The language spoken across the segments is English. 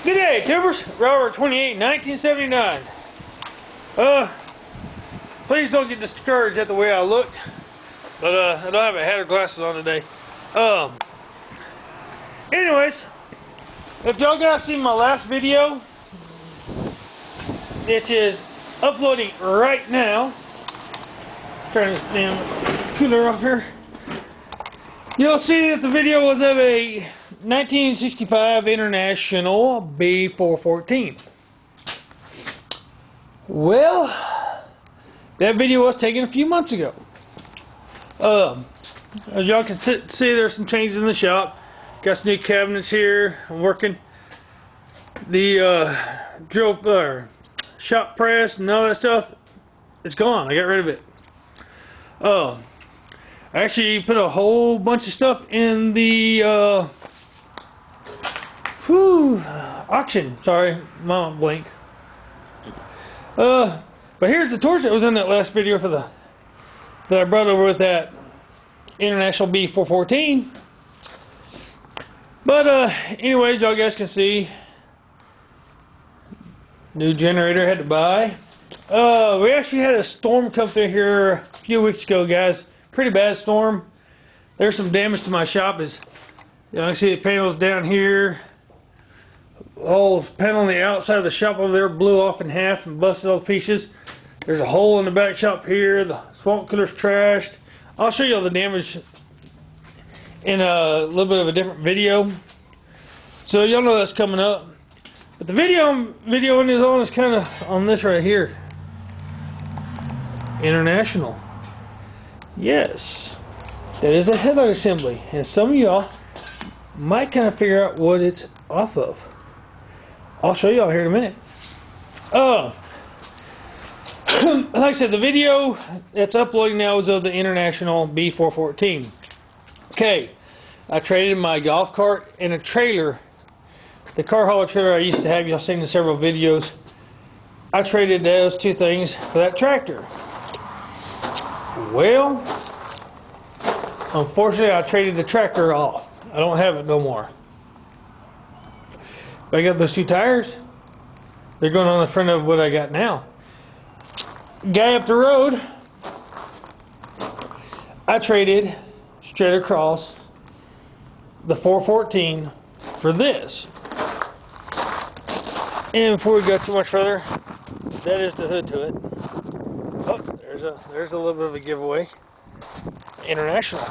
Good day, tubers. Robert 28, 1979. Please don't get discouraged at the way I look, but I don't have a hat or glasses on today. Anyways, if y'all guys seen my last video, it is uploading right now. Turn this damn cooler off here. You'll see that the video was of a 1965 International B414. Well, that video was taken a few months ago. As y'all can see, there's some changes in the shop. Got some new cabinets here. I'm working the shop press and all that stuff. It's gone. I got rid of it. I actually put a whole bunch of stuff in the auction. Sorry, mom blink. But here's the torch that was in that last video for that I brought over with that International B414. But anyways, y'all guys can see new generator I had to buy. We actually had a storm come through here a few weeks ago, guys. Pretty bad storm. There's some damage to my shop. As you know, I see the panels down here. The whole panel on the outside of the shop over there blew off in half and busted all the pieces. There's a hole in the back shop here. The swamp cooler's trashed. I'll show you all the damage in a little bit of a different video. So y'all know that's coming up. But the video I'm videoing is kind of on this right here. International. Yes, that is a headlight assembly, and some of y'all might kind of figure out what it's off of. I'll show y'all here in a minute. Like I said, the video that's uploading now is of the International B414. Okay, I traded my golf cart and a trailer, the car hauler trailer I used to have. Y'all seen in several videos. I traded those two things for that tractor. Well, unfortunately, I traded the tractor off. I don't have it no more. But I got those two tires. They're going on the front of what I got now. Guy up the road, I traded straight across the 414 for this. And before we go too much further, that is the hood to it. Oh, there's a little bit of a giveaway. International.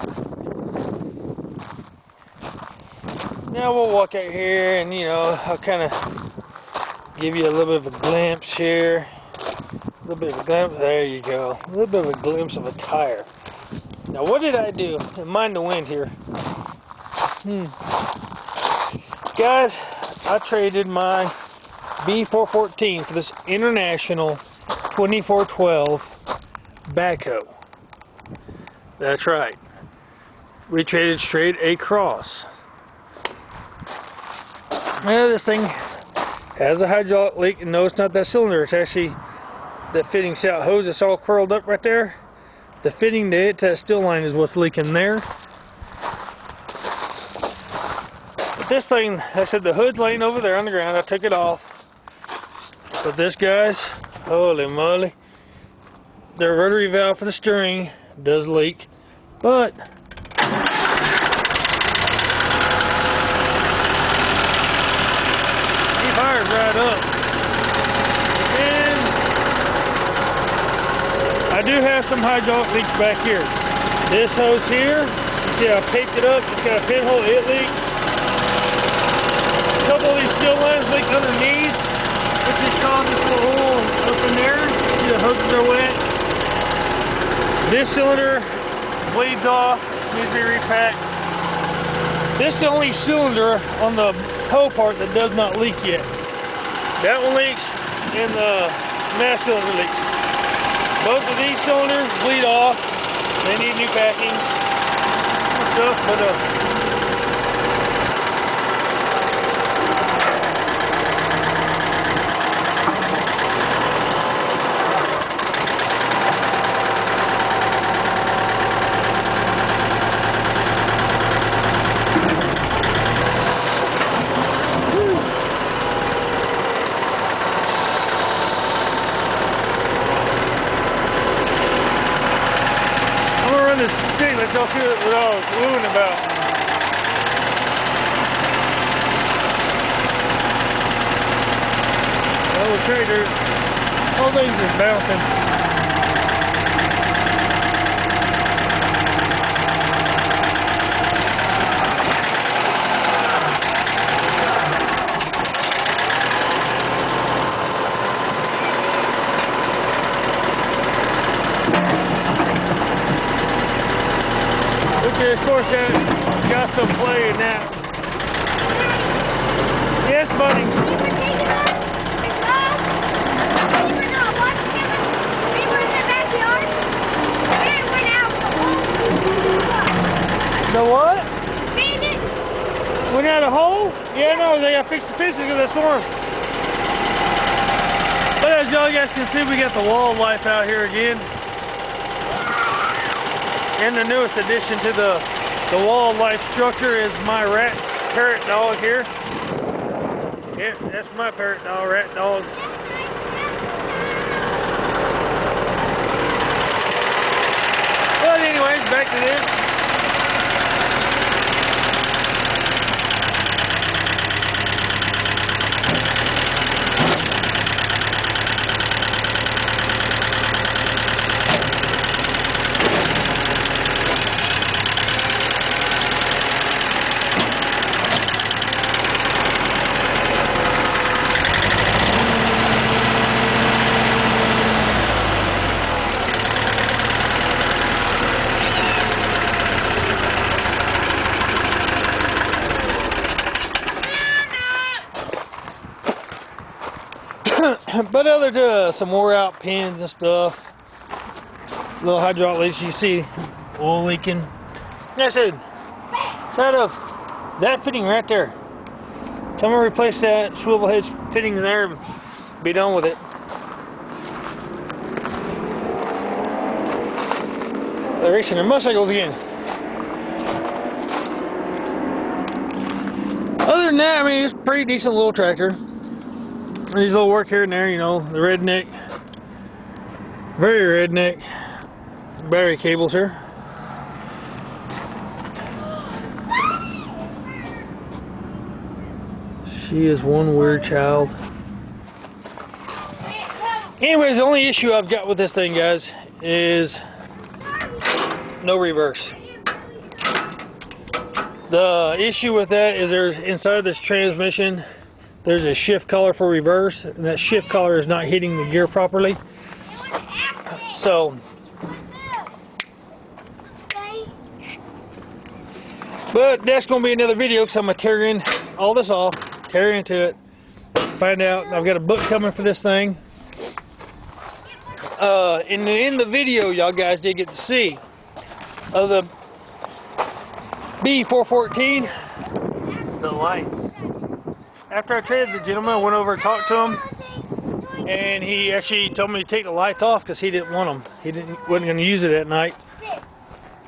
Now we'll walk out here, and you know, I'll kind of give you a little bit of a glimpse here. A little bit of a glimpse. There you go. A little bit of a glimpse of a tire. Now, what did I do? Mind the wind here. Guys, I traded my B414 for this International 2412 Backhoe. That's right. We traded straight across. Well, this thing has a hydraulic leak, and no, it's not that cylinder. It's actually that fitting spout hose that's all curled up right there. The fitting to it, to that steel line, is what's leaking there. But this thing, like I said, the hood's laying over there on the ground. I took it off. But this, guys, holy moly, the rotary valve for the steering does leak, but he fires right up. And I do have some hydraulic leaks back here. This hose here, you see I've taped it up, it's got a pinhole, it leaks. A couple of these steel lines leak underneath, which is causing this little hole up in there. See the hoses are wet. This cylinder bleeds off, needs to be repacked. This is the only cylinder on the toe part that does not leak yet. That one leaks, and the mass cylinder leaks. Both of these cylinders bleed off. They need new packing and stuff, but let y'all see what I was wooing about. Oh, the traitor. All things are bouncing. Of course, that got some play in that. Yes, buddy. We were taking off. We were not watching him. We were in the backyard. And it went out. The what? Bandit. Went out a hole? Yeah, no, they got to fix the fences because of the storm. But as y'all guys can see, we got the wildlife out here again. And the newest addition to the wildlife structure is my parrot dog here. Yeah, that's my parrot dog, rat dog. But anyways, back to this. But other than some wore out pins and stuff, little hydraulic leaks, you see oil leaking. Like I said, instead of that fitting right there, come and replace that swivel head fitting there and be done with it. They're racing their motorcycles again. Other than that, I mean, it's a pretty decent little tractor. These little work here and there, you know, the redneck, very redneck battery cables here. She is one weird child. Anyways, the only issue I've got with this thing, guys, is no reverse. The issue with that is there's inside this transmission, there's a shift collar for reverse, and that shift collar is not hitting the gear properly. So, but that's going to be another video because I'm going to tear in all this off, tear into it, find out. I've got a book coming for this thing. In the video, y'all guys did get to see of the B414, the lights. After I traded the gentleman, I went over and talked to him, and he actually told me to take the lights off because he didn't want them. He wasn't going to use it at night.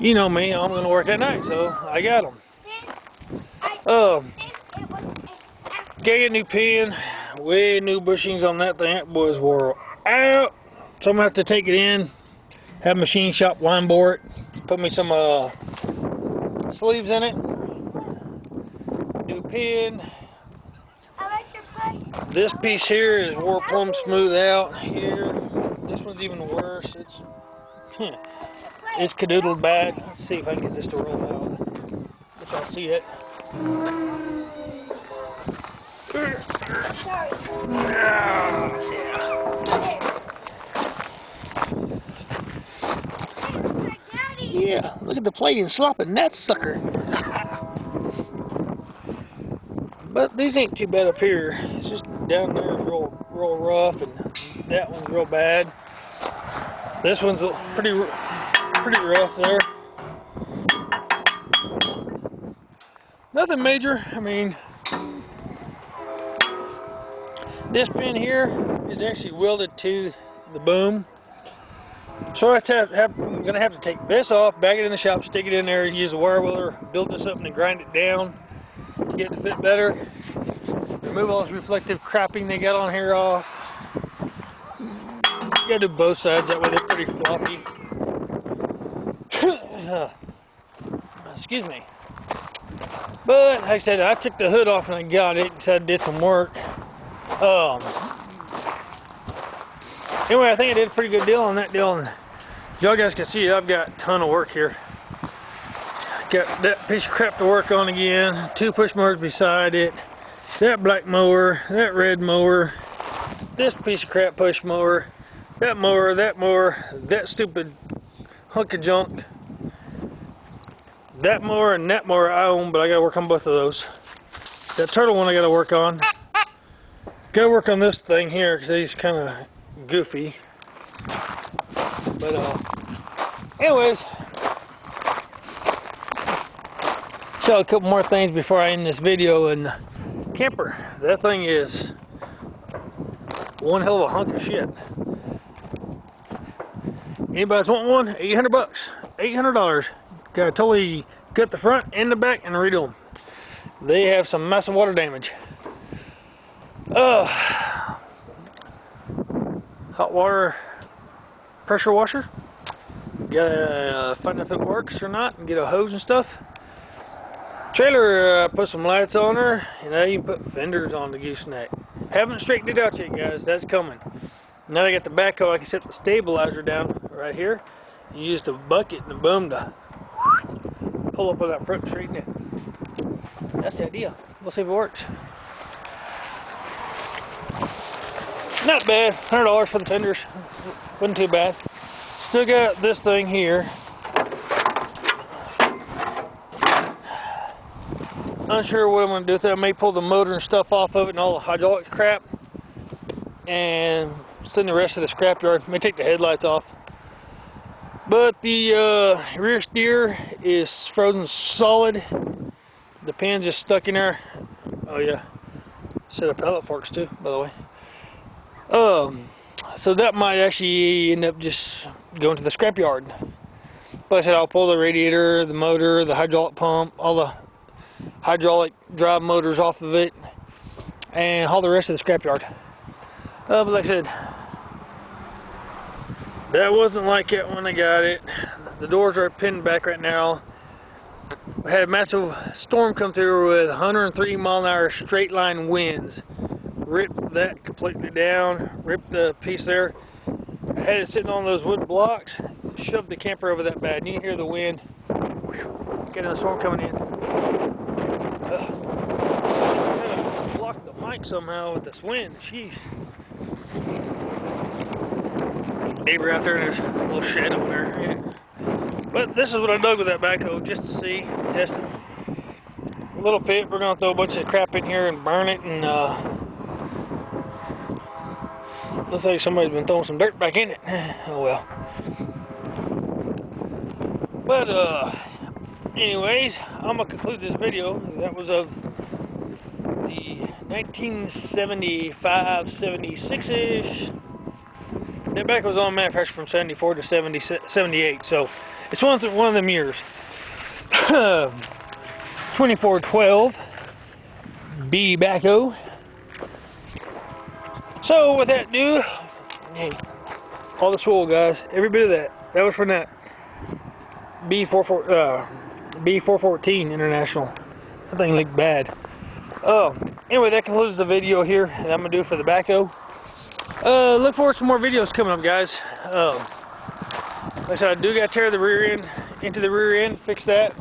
You know me, I'm going to work at night, so I got them. Get a new pin, way new bushings on that thing. That boys wore out, so I'm going to have to take it in, have a machine shop line bore it, put me some sleeves in it, new pin. This piece here is wore plumb smooth out here. This one's even worse. It's cadoodled bad. Let's see if I can get this to roll out. Let y'all see it. Yeah, look at the plate slopping that sucker. But these ain't too bad up here. It's just down there real rough, and that one's real bad. This one's pretty rough there. Nothing major. I mean, this pin here is actually welded to the boom. So I'm going to have to take this off, bag it in the shop, stick it in there, use a wire welder, build this up and then grind it down to get it to fit better. Remove all this reflective crapping they got on here off. You gotta do both sides, that way they're pretty floppy. excuse me. But like I said, I took the hood off and I got it, so I did some work. Anyway, I think I did a pretty good deal on that deal. And y'all guys can see I've got a ton of work here. Got that piece of crap to work on again. 2 push mowers beside it. That black mower, that red mower, this piece of crap push mower, that mower, that stupid hunk of junk. That mower and that mower I own, but I gotta work on both of those. That turtle one I gotta work on. Gotta work on this thing here because he's kind of goofy. But anyways, show a couple more things before I end this video. And camper, that thing is one hell of a hunk of shit. Anybody's want one? $800, $800. Gotta totally cut the front and the back and redo them. They have some massive water damage. Hot water pressure washer. Gotta find out if it works or not and get a hose and stuff. Trailer, put some lights on her, and I even put fenders on the gooseneck. Haven't straightened it out yet, guys. That's coming. Now I got the backhoe. I can set the stabilizer down right here. You use the bucket and the boom to pull up on that front and straighten it. That's the idea. We'll see if it works. Not bad. $100 for the fenders. Wasn't too bad. Still got this thing here. Unsure what I'm going to do with it. I may pull the motor and stuff off of it and all the hydraulic crap and send the rest of the scrapyard. May take the headlights off. But the rear steer is frozen solid. The pin's just stuck in there. Oh yeah. Set of pallet forks too, by the way. So that might actually end up just going to the scrapyard. But I said I'll pull the radiator, the motor, the hydraulic pump, all the hydraulic drive motors off of it, and haul the rest of the scrapyard. But like I said, that wasn't like it when I got it. The doors are pinned back right now. We had a massive storm come through with 103 mile an hour straight line winds. Ripped that completely down, ripped the piece there. I had it sitting on those wood blocks, shoved the camper over that bad. And you can hear the wind. Getting the storm coming in. Kind of blocked the mic somehow with this wind. Jeez. Neighbor out there, and there's a little shed over there. Yeah. But this is what I dug with that backhoe, just to see, test it. A little pit. We're gonna throw a bunch of crap in here and burn it, and looks like somebody's been throwing some dirt back in it. Oh well. But anyways, I'm gonna conclude this video. That was of the 1975-76-ish. That back was on manufactured from 74 to 78, so it's one of them years. 2412 B backhoe. So with that ado, hey, all the swole, guys, every bit of that was from that B414 International. That thing looked bad. Anyway, that concludes the video here that I'm gonna do for the backhoe. Look forward to some more videos coming up, guys. Like I said, I do gotta tear the rear end into the rear end, fix that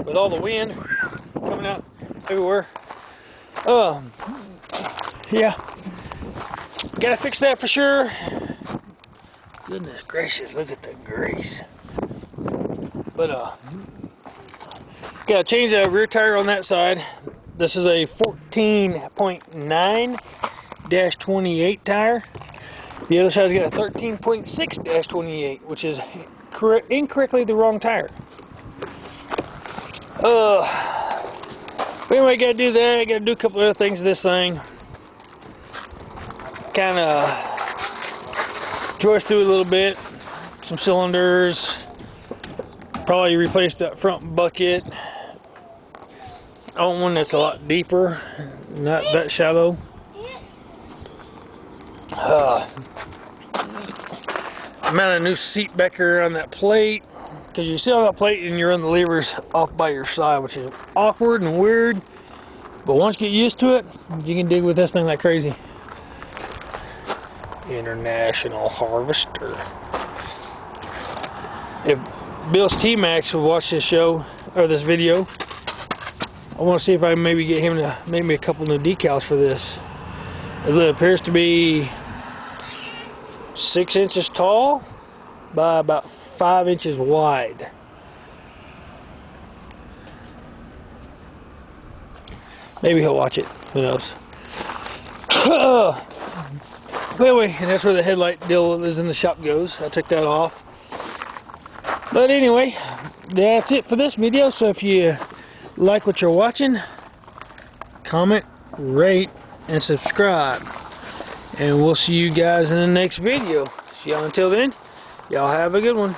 with all the wind coming out everywhere. Yeah, gotta fix that for sure. Goodness gracious, look at the grease. But gotta change the rear tire on that side. This is a 14.9-28 tire. The other side's got a 13.6-28, which is incorrectly the wrong tire. But anyway, gotta do that. I gotta do a couple other things to this thing. Kind of joist through a little bit. Some cylinders. Probably replace that front bucket. I want one that's a lot deeper, not that shallow. Mount a new seat back here on that plate. because you still got a plate and you run the levers off by your side, which is awkward and weird. But once you get used to it, you can dig with this thing like crazy. International Harvester. If Bill's T-Max would watch this show, or this video, I want to see if I can maybe get him to make me a couple new decals for this. It appears to be 6 inches tall by about 5 inches wide. Maybe he'll watch it. Who knows? But anyway, and that's where the headlight deal is in the shop goes. I took that off. But anyway, that's it for this video. So if you like what you're watching, comment, rate, and subscribe. And we'll see you guys in the next video. So until then, y'all have a good one.